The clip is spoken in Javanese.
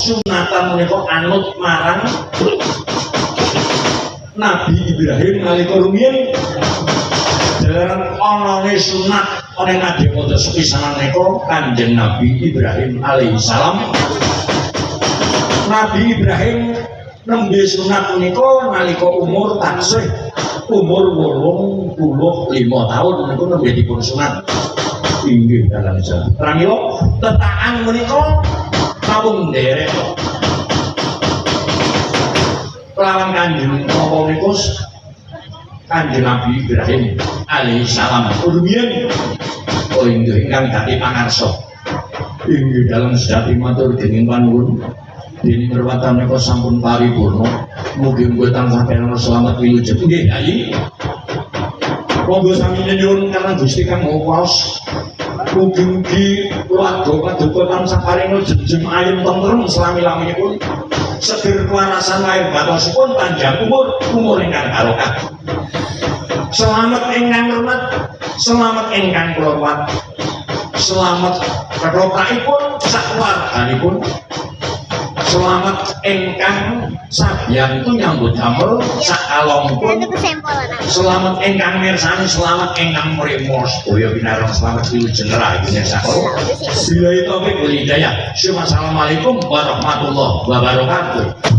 sunatan menika anut marang Nabi Ibrahim nalika rumiyin. Jalaran anane sunat ana ngadepada sepisanan menika Kanjeng Nabi Ibrahim alaihissalam. Nabi Ibrahim nembe sunat menika nalika umur taksih umur 85 tahun niku nembe dipun sunat. Inggih dalam jalan. Pramila tetakan menika kawung nderek. Lawan Kanjeng napa niku Kanjeng Nabi Ibrahim alaihissalam. Rumiyin oh inggih ingkang dadi pangarsa. Inggih dalam sejati matur dening panuwun. Dene perwatan menika sampun paripurna. Mugi-mugi tansah kena selamat wilujeng. Nggih, Ayi. Monggo sami nyuwun karena Gusti Kang Mawas. Mugi-mugi keluarga paduka tansah paringa jenjeng ayem tentrem selami-laminipun. Seger kewarasan lahir batosipun panjang umur ingkang barokah. Selamat ingkang hormat, selamat ingkang kula selamat ketoprakipun sakeluarganipun. Selamat ingkang sabiyantu nyambut damel sakalongipun. Selamat ingkang mirsani, selamat ingkang mrimo sedaya pinareng selamat wilujeng rahayu sakala. Billahi taufik wal hidayah. Assalamualaikum warahmatullahi wabarakatuh.